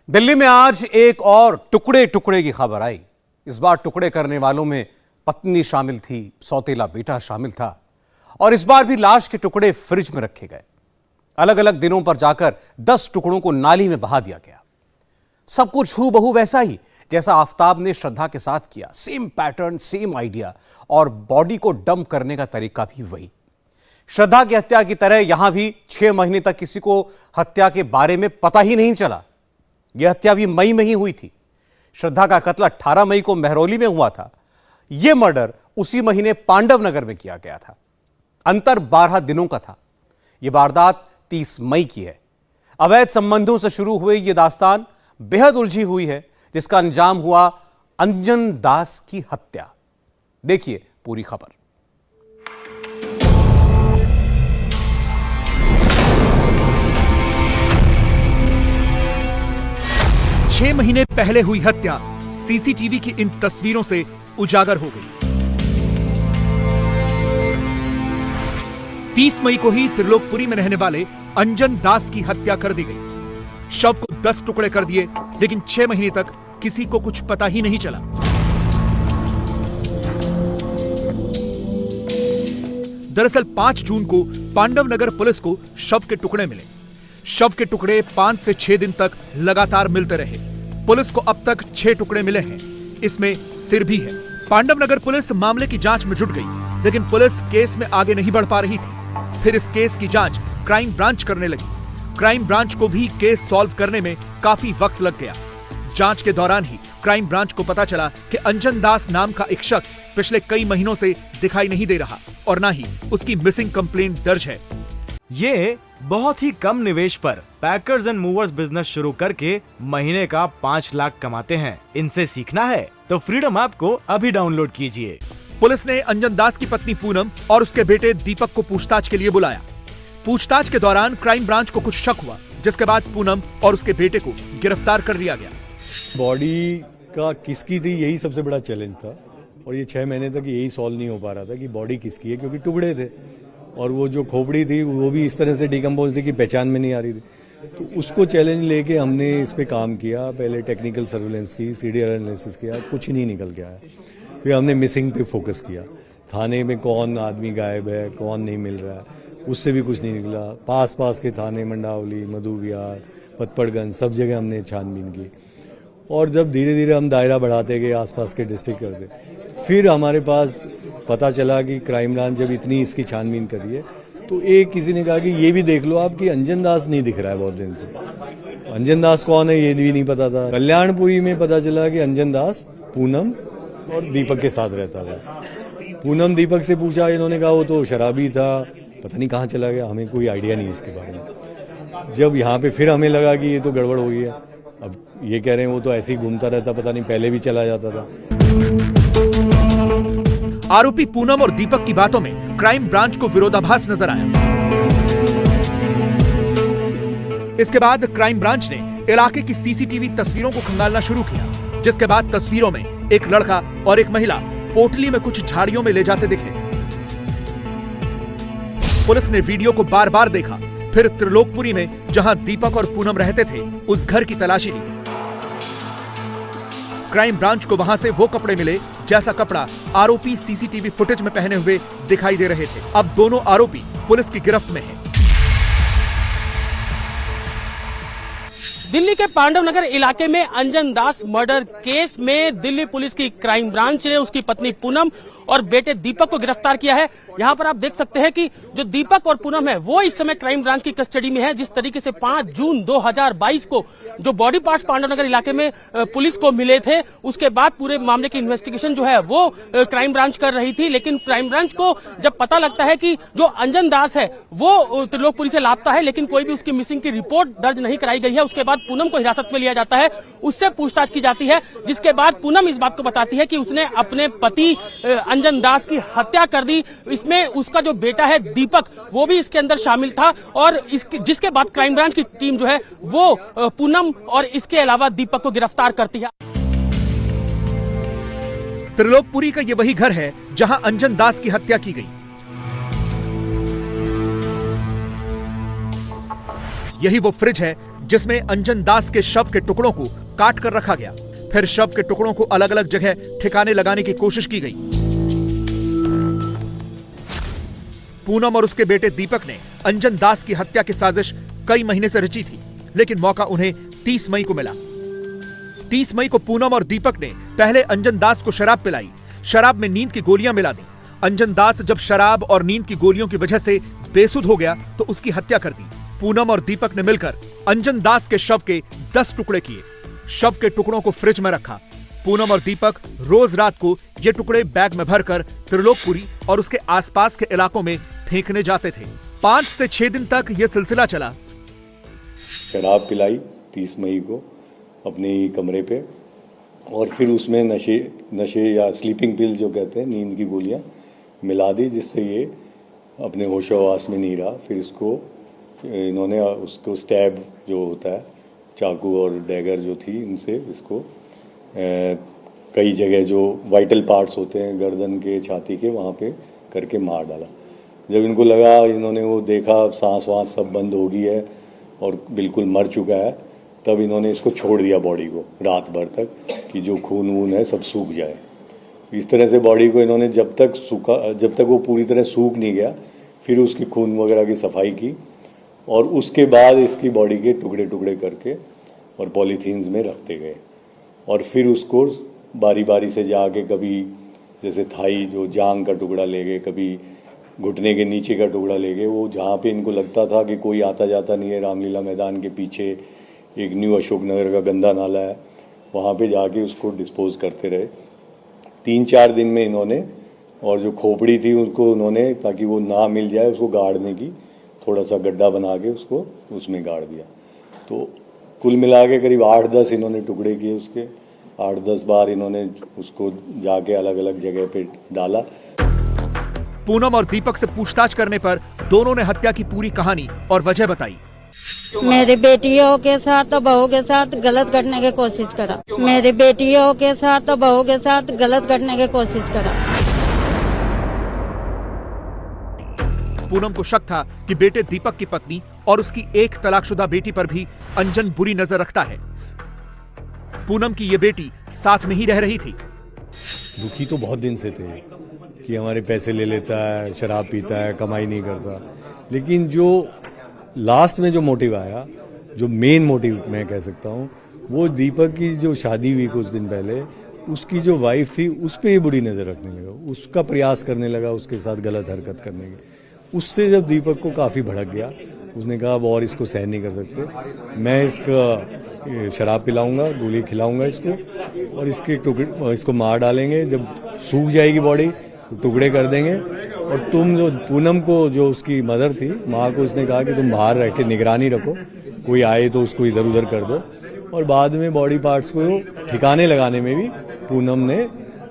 दिल्ली में आज एक और टुकड़े टुकड़े की खबर आई। इस बार टुकड़े करने वालों में पत्नी शामिल थी, सौतेला बेटा शामिल था और इस बार भी लाश के टुकड़े फ्रिज में रखे गए। अलग अलग दिनों पर जाकर 10 टुकड़ों को नाली में बहा दिया गया। सब कुछ हूबहू वैसा ही जैसा आफताब ने श्रद्धा के साथ किया। सेम पैटर्न, सेम आइडिया और बॉडी को डंप करने का तरीका भी वही। श्रद्धा की हत्या की तरह यहां भी 6 महीने तक किसी को हत्या के बारे में पता ही नहीं चला। यह हत्या भी मई में ही हुई थी। श्रद्धा का कत्ल 18 मई को महरौली में हुआ था। यह मर्डर उसी महीने पांडव नगर में किया गया था। अंतर 12 दिनों का था। यह वारदात 30 मई की है। अवैध संबंधों से शुरू हुई यह दास्तान बेहद उलझी हुई है, जिसका अंजाम हुआ अंजन दास की हत्या। देखिए पूरी खबर। 6 महीने पहले हुई हत्या सीसीटीवी की इन तस्वीरों से उजागर हो गई। 30 मई को ही त्रिलोकपुरी में रहने वाले अंजन दास की हत्या कर दी गई। शव को 10 टुकड़े कर दिए, लेकिन 6 महीने तक किसी को कुछ पता ही नहीं चला। दरअसल 5 जून को पांडव नगर पुलिस को शव के टुकड़े मिले। शव के टुकड़े 5 से 6 दिन तक लगातार मिलते रहे। पुलिस को अब तक 6 टुकड़े मिले हैं। इसमें सिर भी है। पांडव नगर पुलिस मामले की जांच में जुट गई, लेकिन पुलिस केस में आगे नहीं बढ़ पा रही थी। फिर इस केस की जांच क्राइम ब्रांच करने लगी। क्राइम ब्रांच को भी केस सॉल्व करने में काफी वक्त लग गया। जांच के दौरान ही क्राइम ब्रांच को पता चला कि अंजन दास नाम का एक शख्स पिछले कई महीनों से दिखाई नहीं दे रहा और ना ही उसकी मिसिंग कंप्लेंट दर्ज है। ये बहुत ही कम निवेश पर पैकर्स एंड मूवर्स बिजनेस शुरू करके महीने का 5 लाख कमाते हैं। इनसे सीखना है तो फ्रीडम ऐप को अभी डाउनलोड कीजिए। पुलिस ने अंजन दास की पत्नी पूनम और उसके बेटे दीपक को पूछताछ के लिए बुलाया। पूछताछ के दौरान क्राइम ब्रांच को कुछ शक हुआ, जिसके बाद पूनम और उसके बेटे को गिरफ्तार कर लिया गया। बॉडी का किसकी थी, यही सबसे बड़ा चैलेंज था और ये 6 महीने तक यही सॉल्व नहीं हो पा रहा था कि बॉडी किसकी है, क्योंकि टुकड़े थे और वो जो खोपड़ी थी वो भी इस तरह से डिकम्पोज थी कि पहचान में नहीं आ रही थी। तो उसको चैलेंज लेके हमने इस पे काम किया। पहले टेक्निकल सर्विलेंस की, सीडीआर एनालिसिस किया, कुछ नहीं निकल के आया। फिर हमने मिसिंग पे फोकस किया। थाने में कौन आदमी गायब है, कौन नहीं मिल रहा है, उससे भी कुछ नहीं निकला। पास के थाने मंडावली, मधु विहार, पतपड़गंज, सब जगह हमने छानबीन की और जब धीरे धीरे हम दायरा बढ़ाते गए, आसपास के डिस्ट्रिक्ट करते, फिर हमारे पास पता चला कि क्राइम ब्रांच जब इतनी इसकी छानबीन करी है तो एक किसी ने कहा कि ये भी देख लो आप कि अंजन दास नहीं दिख रहा है बहुत दिन से। अंजन दास कौन है ये भी नहीं पता था। कल्याणपुरी में पता चला कि अंजन दास पूनम और दीपक के साथ रहता था। पूनम दीपक से पूछा, इन्होंने कहा वो तो शराबी था, पता नहीं कहाँ चला गया, हमें कोई आइडिया नहीं इसके बारे में। जब यहाँ पे फिर हमें लगा कि ये तो गड़बड़ हो गई है। अब ये कह रहे हैं वो तो ऐसे ही घूमता रहता, पता नहीं पहले भी चला जाता था। आरोपी पूनम और दीपक की बातों में क्राइम ब्रांच को विरोधाभास नजर आया। इसके बाद क्राइम ब्रांच ने इलाके की सीसीटीवी तस्वीरों को खंगालना शुरू किया, जिसके बाद तस्वीरों में एक लड़का और एक महिला पोटली में कुछ झाड़ियों में ले जाते दिखे। पुलिस ने वीडियो को बार बार देखा। फिर त्रिलोकपुरी में जहां दीपक और पूनम रहते थे, उस घर की तलाशी ली। क्राइम ब्रांच को वहां से वो कपड़े मिले जैसा कपड़ा आरोपी सीसीटीवी फुटेज में पहने हुए दिखाई दे रहे थे। अब दोनों आरोपी पुलिस की गिरफ्त में हैं। दिल्ली के पांडव नगर इलाके में अंजन दास मर्डर केस में दिल्ली पुलिस की क्राइम ब्रांच ने उसकी पत्नी पूनम और बेटे दीपक को गिरफ्तार किया है। यहाँ पर आप देख सकते हैं कि जो दीपक और पूनम है वो इस समय क्राइम ब्रांच की कस्टडी में है। जिस तरीके से 5 जून 2022 को जो बॉडी पार्ट्स पांडव नगर इलाके में पुलिस को मिले थे, उसके बाद पूरे मामले की इन्वेस्टिगेशन जो है वो क्राइम ब्रांच कर रही थी। लेकिन क्राइम ब्रांच को जब पता लगता है कि जो अंजन दास है वो त्रिलोकपुरी से लापता है, लेकिन कोई भी उसकी मिसिंग की रिपोर्ट दर्ज नहीं कराई गई है, उसके बाद पूनम को हिरासत में लिया जाता है, उससे पूछताछ की जाती है, जिसके बाद पूनम इस बात को बताती है कि उसने अपने पति अंजन दास की हत्या कर दी। इसमें उसका जो बेटा है दीपक, वो भी इसके अंदर शामिल था और जिसके बाद क्राइम ब्रांच की टीम जो है वो पूनम और इसके अलावा दीपक को गिरफ्तार करती है। त्रिलोकपुरी का ये वही घर है जहां अंजन दास की हत्या की गई। यही वो फ्रिज है जिसमें अंजन दास के शव के टुकड़ों को काट कर रखा गया। फिर शव के टुकड़ों को अलग अलग जगह ठिकाने लगाने की कोशिश की गई। पूनम और उसके बेटे दीपक ने अंजन दास की हत्या की साजिश कई महीने से रची थी, लेकिन मौका उन्हें 30 मई को मिला। 30 मई को पूनम और दीपक ने पहले अंजन दास को शराब पिलाई। शराब में नींद की गोलियां मिला दी। अंजन दास जब शराब और नींद की गोलियों की वजह से बेसुध हो गया तो उसकी हत्या कर दी। पूनम और दीपक ने मिलकर अंजन दास के शव के 10 टुकड़े किए। शव के टुकड़ों को फ्रिज में रखा। पूनम और दीपक रोज रात को ये टुकड़े बैग में भरकर त्रिलोकपुरी और उसके आसपास के इलाकों में फेंकने जाते थे। 5 से 6 दिन तक यह सिलसिला चला। शराब पिलाई 30 मई को अपने ही कमरे पे, और फिर उसमें नशे या स्लीपिंग पिल जो कहते हैं, नींद की गोलियां मिला दी, जिससे ये अपने होशोहवास में नहीं रहा। फिर इन्होंने उसको स्टैब जो होता है, चाकू और डैगर जो थी, इनसे इसको कई जगह जो वाइटल पार्ट्स होते हैं गर्दन के, छाती के, वहाँ पे करके मार डाला। जब इनको लगा, इन्होंने वो देखा सांस वास सब बंद हो गई है और बिल्कुल मर चुका है, तब इन्होंने इसको छोड़ दिया बॉडी को रात भर तक, कि जो खून वून है सब सूख जाए। इस तरह से बॉडी को इन्होंने जब तक वो पूरी तरह सूख नहीं गया, फिर उसकी खून वगैरह की सफाई की, और उसके बाद इसकी बॉडी के टुकड़े टुकड़े करके और पॉलीथीन्स में रखते गए। और फिर उसको बारी बारी से जाके कभी जैसे थाई जो जांग का टुकड़ा ले गए, कभी घुटने के नीचे का टुकड़ा ले गए। वो जहाँ पे इनको लगता था कि कोई आता जाता नहीं है, रामलीला मैदान के पीछे एक न्यू अशोक नगर का गंदा नाला है, वहाँ पे जाके उसको डिस्पोज करते रहे। 3-4 दिन में इन्होंने, और जो खोपड़ी थी उसको उन्होंने, ताकि वो ना मिल जाए, उसको गाड़ने की थोड़ा सा गड्ढा बना के उसको उसमें गाड़ दिया। तो कुल मिला के करीब 8-10 इन्होंने टुकड़े किए उसके। 8-10 बार इन्होंने उसको जाके अलग अलग जगह पे डाला। पूनम और दीपक से पूछताछ करने पर दोनों ने हत्या की पूरी कहानी और वजह बताई। मेरी बेटियों के साथ और बहू के साथ गलत करने की कोशिश करा। मेरी बेटियों के साथ और बहू के साथ गलत करने की कोशिश करा। पूनम को शक था कि बेटे दीपक की पत्नी और उसकी एक तलाकशुदा बेटी पर भी अंजन बुरी नजर रखता है। पूनम की ये बेटी साथ में ही रह रही थी। दुखी तो बहुत दिन से थे कि हमारे पैसे ले लेता है, शराब पीता है, कमाई नहीं करता। लेकिन जो लास्ट में जो मोटिव आया, जो मेन मोटिव मैं कह सकता हूँ, वो दीपक की जो शादी हुई कुछ दिन पहले, उसकी जो वाइफ थी उस पर ही बुरी नज़र रखने लगा, उसका प्रयास करने लगा उसके साथ गलत हरकत करने की। उससे जब दीपक को काफ़ी भड़क गया, उसने कहा अब और इसको सहन नहीं कर सकते, मैं इसका शराब पिलाऊंगा, गोली खिलाऊंगा इसको, और इसके टुकड़े इसको मार डालेंगे। जब सूख जाएगी बॉडी तो टुकड़े कर देंगे, और तुम जो पूनम को, जो उसकी मदर थी, माँ को उसने कहा कि तुम बाहर रह के निगरानी रखो, कोई आए तो उसको इधर उधर कर दो। और बाद में बॉडी पार्ट्स को ठिकाने लगाने में भी पूनम ने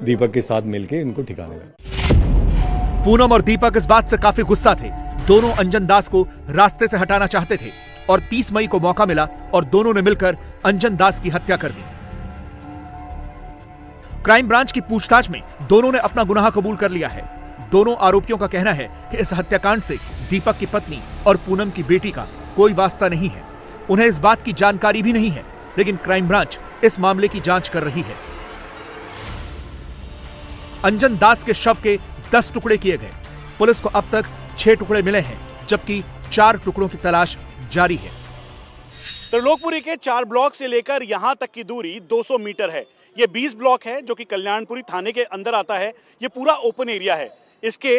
दीपक के साथ मिलकर इनको ठिकाने लगाया। पूनम और दीपक इस बात से काफी गुस्सा थे। दोनों अंजन दास को रास्ते से हटाना चाहते थे, और 30 मई को मौका मिला और दोनों ने मिलकर अंजन दास की हत्या कर दी। क्राइम ब्रांच की पूछताछ में दोनों ने अपना गुनाह कबूल कर लिया है। दोनों आरोपियों का कहना है कि इस हत्याकांड से दीपक की पत्नी और पूनम की बेटी का कोई वास्ता नहीं है। उन्हें इस बात की जानकारी भी नहीं है, लेकिन क्राइम ब्रांच इस मामले की जांच कर रही है। अंजन दास के शव के 10 टुकड़े किए गए। पुलिस को अब तक 6 टुकड़े मिले हैं, जबकि 4 टुकड़ों की तलाश जारी है। त्रिलोकपुरी के 4 ब्लॉक से लेकर यहां तक की दूरी 200 मीटर है। ये 20 ब्लॉक है जो कि कल्याणपुरी थाने के अंदर आता है। ये पूरा ओपन एरिया है। इसके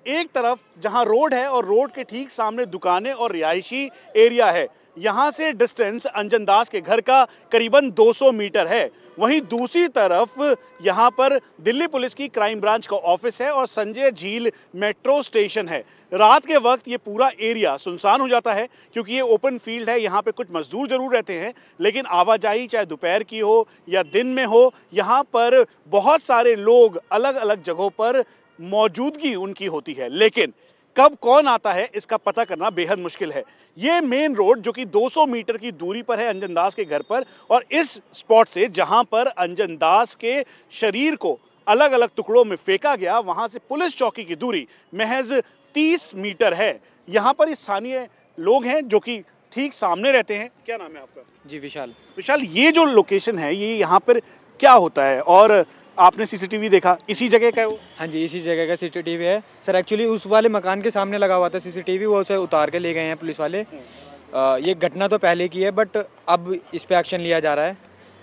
एक तरफ जहां रोड है और रोड के ठीक सामने दुकानें और रिहायशी एरिया है, यहां से डिस्टेंस अंजन दास के घर का करीबन 200 मीटर है। वहीं दूसरी तरफ यहां पर दिल्ली पुलिस की क्राइम ब्रांच का ऑफिस है और संजय झील मेट्रो स्टेशन है। रात के वक्त ये पूरा एरिया सुनसान हो जाता है, क्योंकि ये ओपन फील्ड है। यहाँ पे कुछ मजदूर जरूर रहते हैं, लेकिन आवाजाही चाहे दोपहर की हो या दिन में हो, यहाँ पर बहुत सारे लोग अलग अलग जगहों पर मौजूदगी उनकी होती है। लेकिन कब कौन आता है इसका पता करना बेहद मुश्किल है। ये मेन रोड जो कि 200 मीटर की दूरी पर है अंजन दास के घर पर, और इस स्पॉट से जहां पर अंजन दास के शरीर को अलग अलग टुकड़ों में फेंका गया, वहां से पुलिस चौकी की दूरी महज 30 मीटर है। यहां पर स्थानीय लोग हैं जो कि ठीक सामने रहते हैं। क्या नाम है आपका? जी विशाल। विशाल, ये जो लोकेशन है ये यहाँ पर क्या होता है और आपने सीसीटीवी देखा, इसी जगह का है वो? हाँ जी, इसी जगह का सीसीटीवी है सर। एक्चुअली उस वाले मकान के सामने लगा हुआ था सीसीटीवी, वो उसे उतार के ले गए हैं पुलिस वाले। ये घटना तो पहले की है बट अब इस पे एक्शन लिया जा रहा है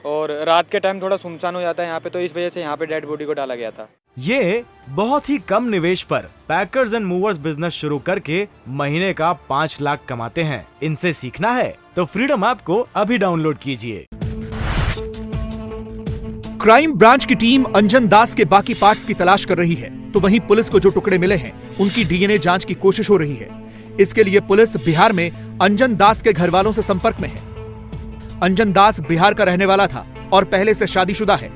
और रात के टाइम थोड़ा सुनसान हो जाता है यहाँ पे, तो इस वजह से यहाँ पे डेड बॉडी को डाला गया था। ये बहुत ही कम निवेश पर पैकर्स एंड मूवर्स बिजनेस शुरू करके महीने का 5 लाख कमाते हैं। इनसे सीखना है तो फ्रीडम ऐप को अभी डाउनलोड कीजिए। क्राइम ब्रांच की टीम अंजन दास के बाकी पार्ट्स की तलाश कर रही है, तो वहीं पुलिस को जो टुकड़े मिले हैं उनकी डीएनए जांच की कोशिश हो रही है। इसके लिए पुलिस बिहार में अंजन दास के घर वालों से संपर्क में है। अंजन दास बिहार का रहने वाला था और पहले से शादीशुदा है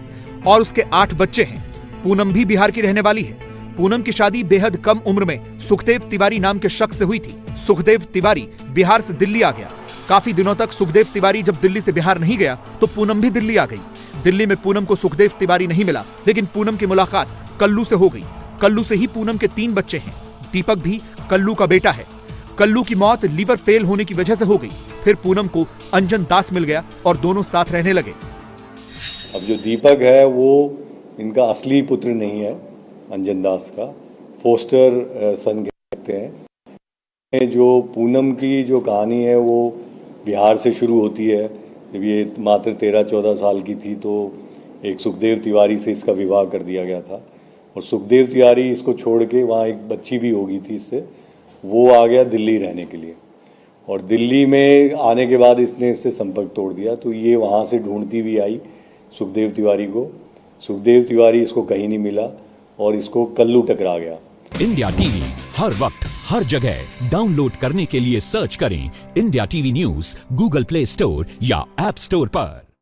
और उसके 8 बच्चे हैं। पूनम भी बिहार की रहने वाली है। पूनम की शादी बेहद कम उम्र में सुखदेव तिवारी नाम के शख्स से हुई थी। सुखदेव तिवारी बिहार से दिल्ली आ गया। काफी दिनों तक सुखदेव तिवारी जब दिल्ली से बिहार नहीं गया तो पूनम भी दिल्ली आ गई। दिल्ली में पूनम को सुखदेव तिवारी नहीं मिला, लेकिन पूनम की मुलाकात कल्लू से हो गई। कल्लू से ही पूनम के 3 बच्चे हैं। दीपक भी कल्लू का बेटा है। कल्लू की मौत लीवर फेल होने की वजह से हो गई। फिर पूनम को अंजन दास मिल गया और दोनों साथ रहने लगे। अब जो दीपक है वो इनका असली पुत्र नहीं है, अंजन दास का फोस्टर सन कहते हैं। जो पूनम की जो कहानी है वो बिहार से शुरू होती है। जब ये मात्र 13-14 साल की थी तो एक सुखदेव तिवारी से इसका विवाह कर दिया गया था और सुखदेव तिवारी इसको छोड़ के, वहाँ एक बच्ची भी होगी थी इससे, वो आ गया दिल्ली रहने के लिए और दिल्ली में आने के बाद इसने इससे संपर्क तोड़ दिया। तो ये वहाँ से ढूंढती भी आई सुखदेव तिवारी को। सुखदेव तिवारी इसको कहीं नहीं मिला और इसको कल्लू टकरा गया। इंडिया टीवी हर वक्त हर जगह डाउनलोड करने के लिए सर्च करें India TV news Google play store या ऐप स्टोर पर।